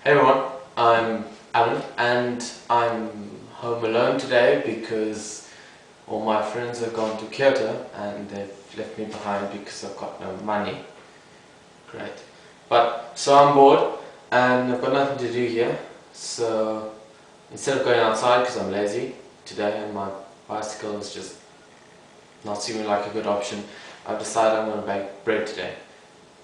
Hey everyone, I'm Alan and I'm home alone today because all my friends have gone to Kyoto and they've left me behind because I've got no money. Great. So I'm bored and I've got nothing to do here, so instead of going outside because I'm lazy today and my bicycle is just not seeming like a good option, I've decided I'm going to bake bread today.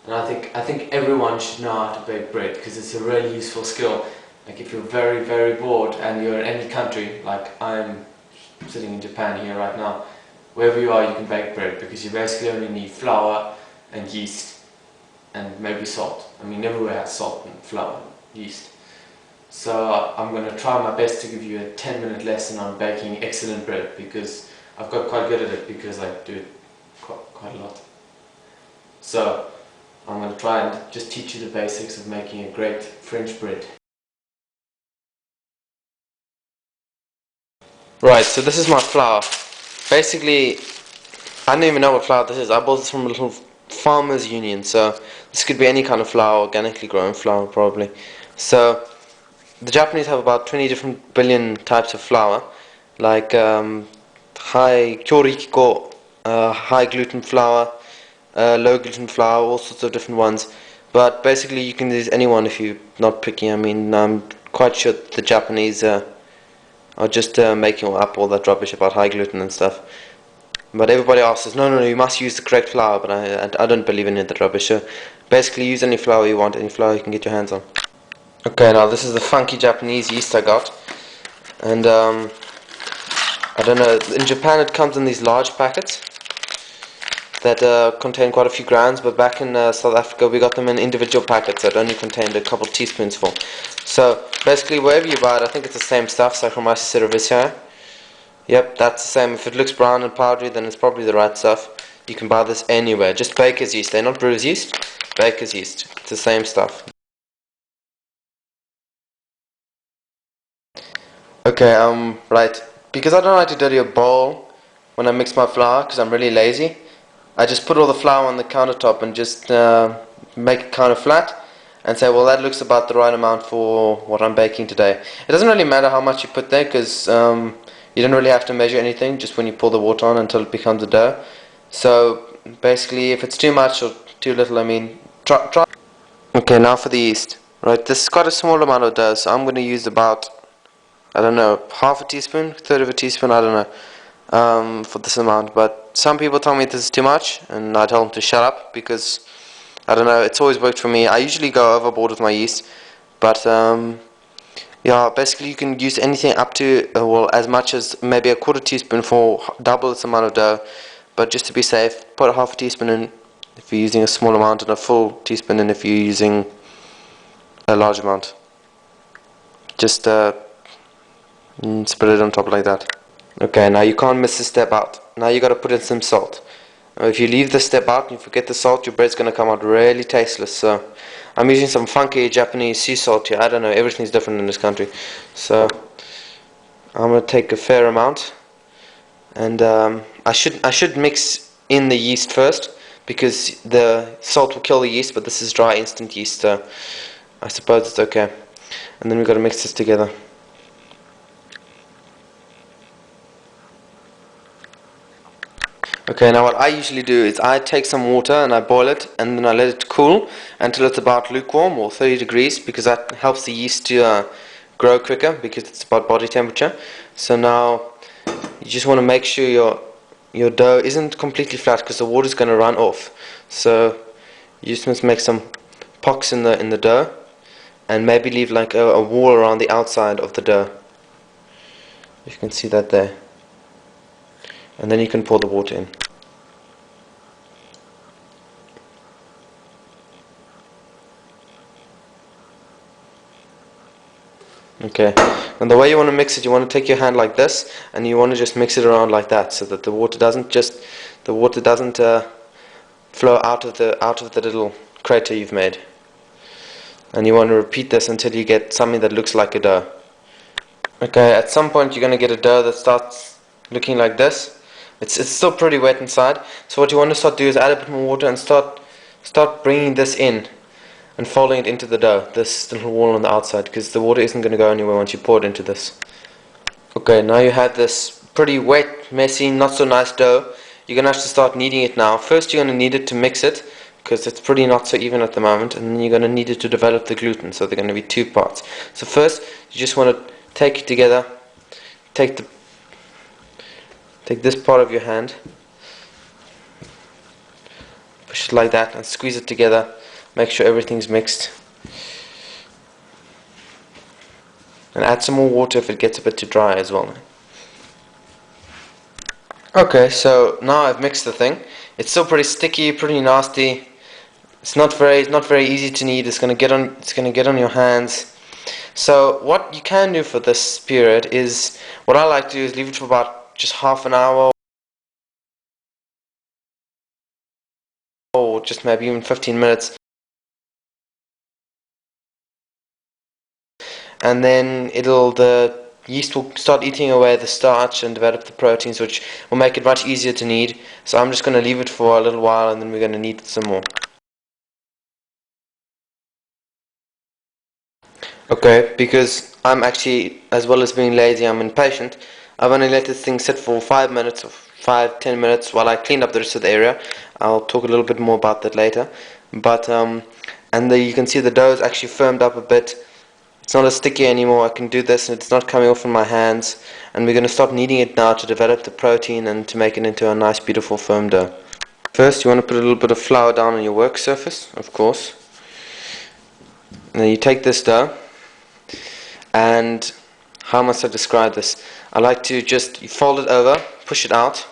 And I think everyone should know how to bake bread because it's a really useful skill. Like if you're very bored and you're in any country, like I'm sitting in Japan here right now, wherever you are you can bake bread because you basically only need flour and yeast and maybe salt. I mean everywhere has salt and flour and yeast. So I'm going to try my best to give you a 10-minute lesson on baking excellent bread because I've got quite good at it because I do it quite a lot. So I'm going to try and just teach you the basics of making a great French bread. Right, so this is my flour. Basically, I don't even know what flour this is. I bought this from a little farmer's union, so this could be any kind of flour, organically grown flour probably. So the Japanese have about 20 different billion types of flour, like high kyorikiko, high gluten flour, low gluten flour, all sorts of different ones. But basically you can use any one if you're not picky. I mean, I'm quite sure the Japanese are just making up all that rubbish about high gluten and stuff. But everybody else says, no, you must use the correct flour, but I don't believe in that rubbish. So basically use any flour you want, any flour you can get your hands on. Okay, now this is the funky Japanese yeast I got. And I don't know, in Japan it comes in these large packets that contain quite a few grams, but back in South Africa we got them in individual packets that only contained a couple teaspoons full. So basically wherever you buy it, I think it's the same stuff, Saccharomyces cerevisiae. Yep, that's the same. If it looks brown and powdery, then it's probably the right stuff. You can buy this anywhere. Just baker's yeast. They're not brewer's yeast. Baker's yeast. It's the same stuff. Okay, right. Because I don't like to dirty a bowl when I mix my flour, because I'm really lazy, I just put all the flour on the countertop and just make it kind of flat and say, well, that looks about the right amount for what I'm baking today. It doesn't really matter how much you put there, because you don't really have to measure anything, just when you pour the water on until it becomes a dough. So basically, if it's too much or too little, I mean, try. Okay, now for the yeast. Right, this is quite a small amount of dough, so I'm going to use about, I don't know, half a teaspoon, third of a teaspoon, I don't know, for this amount. But some people tell me this is too much, and I tell them to shut up because, I don't know, it's always worked for me. I usually go overboard with my yeast, but yeah, basically you can use anything up to, well, as much as maybe a quarter teaspoon for double this amount of dough. But just to be safe, put half a teaspoon in if you're using a small amount, and a full teaspoon in if you're using a large amount. Just spread it on top like that. Okay, now you can't miss a step out. Now you got to put in some salt. Now if you leave the step out and you forget the salt, your bread's going to come out really tasteless. So I'm using some funky Japanese sea salt here. I don't know, everything's different in this country. So I'm going to take a fair amount, and I should mix in the yeast first because the salt will kill the yeast, but this is dry instant yeast, so I suppose it's okay. And then we've got to mix this together. Okay, now what I usually do is I take some water and I boil it and then I let it cool until it's about lukewarm or 30 degrees, because that helps the yeast to grow quicker because it's about body temperature. So now you just want to make sure your dough isn't completely flat because the water is going to run off. So you just must make some pocks in the dough and maybe leave like a wall around the outside of the dough. You can see that there. And then you can pour the water in. Okay, and the way you want to mix it, you want to take your hand like this, and you want to just mix it around like that, so that the water doesn't flow out of the little crater you've made. And you want to repeat this until you get something that looks like a dough. Okay, at some point you're going to get a dough that starts looking like this. It's still pretty wet inside, so what you want to start doing is add a bit more water and start bringing this in. and folding it into the dough, this little wall on the outside, because the water isn't going to go anywhere once you pour it into this. Okay, now you have this pretty wet, messy, not so nice dough. You're going to have to start kneading it now. First you're going to need it to mix it, because it's pretty not so even at the moment, and then you're going to need it to develop the gluten, so they're going to be two parts. So first you just want to take it together, take this part of your hand, push it like that and squeeze it together, make sure everything's mixed, and add some more water if it gets a bit too dry as well. Okay, so now I've mixed the thing. It's still pretty sticky, pretty nasty. It's not very easy to knead. It's gonna get on your hands. So what you can do for this period is, what I like to do is leave it for about just half an hour, or just maybe even 15 minutes, and then the yeast will start eating away the starch and develop the proteins, which will make it much easier to knead. So I'm just going to leave it for a little while, and then we're going to knead it some more. Okay, because I'm actually, as well as being lazy, I'm impatient. I've only let this thing sit for 5 minutes, or 5-10 minutes, while I clean up the rest of the area. I'll talk a little bit more about that later. But you can see the dough is actually firmed up a bit. It's not as sticky anymore. I can do this and it's not coming off in my hands. And we're going to start kneading it now to develop the protein and to make it into a nice, beautiful, firm dough. First, you want to put a little bit of flour down on your work surface, of course. And then you take this dough, and how must I describe this? I like to just fold it over, push it out.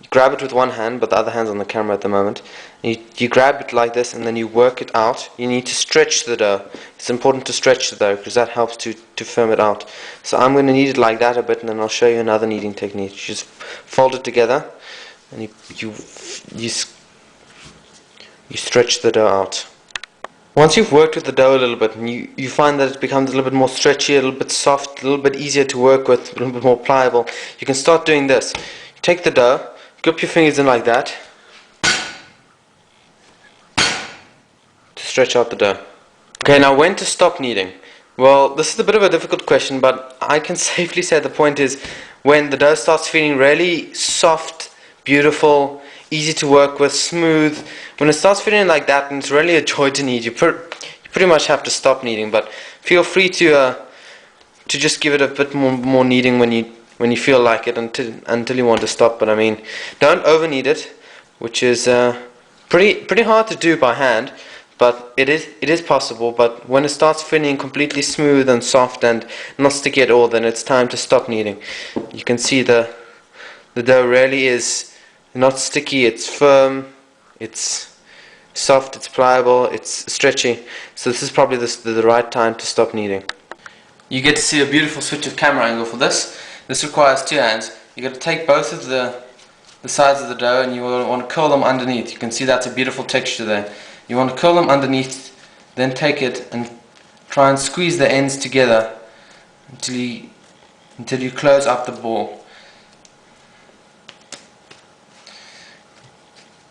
You grab it with one hand, but the other hand's on the camera at the moment. You grab it like this, and then you work it out. You need to stretch the dough. It's important to stretch the dough, because that helps to firm it out. So I'm going to knead it like that a bit, and then I'll show you another kneading technique. You just fold it together, and you stretch the dough out. Once you've worked with the dough a little bit, and you find that it becomes a little bit more stretchy, a little bit soft, a little bit easier to work with, a little bit more pliable, you can start doing this. You take the dough, grip your fingers in like that to stretch out the dough. Okay, now when to stop kneading? Well, this is a bit of a difficult question, but I can safely say the point is when the dough starts feeling really soft, beautiful, easy to work with, smooth. When it starts feeling like that, and it's really a joy to knead, you pretty much have to stop kneading. But feel free to just give it a bit more kneading when you feel like it, until you want to stop. But I mean, don't over knead it, which is pretty hard to do by hand. But it is possible. But when it starts feeling completely smooth and soft and not sticky at all, then it's time to stop kneading. You can see the dough really is not sticky, it's firm, it's soft, it's pliable, it's stretchy. So this is probably the right time to stop kneading. You get to see a beautiful switch of camera angle for this. This requires two hands. You got to take both of the sides of the dough, and you want to curl them underneath. You can see that's a beautiful texture there. You want to curl them underneath, then take it and try and squeeze the ends together until you close up the ball.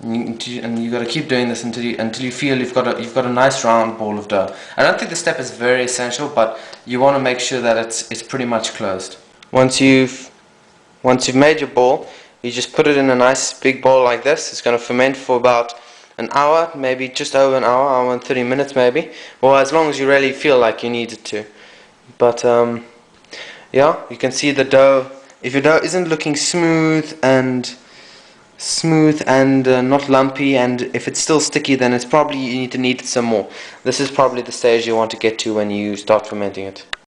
And you got to keep doing this until you feel you've got a nice round ball of dough. I don't think this step is very essential, but you want to make sure that it's pretty much closed. Once you've made your ball, you just put it in a nice big bowl like this. It's going to ferment for about an hour, maybe just over an hour and 30 minutes maybe, or as long as you really feel like you need it to. But yeah, you can see the dough. If your dough isn't looking smooth and not lumpy, and if it's still sticky, then it's probably you need to knead it some more. This is probably the stage you want to get to when you start fermenting it.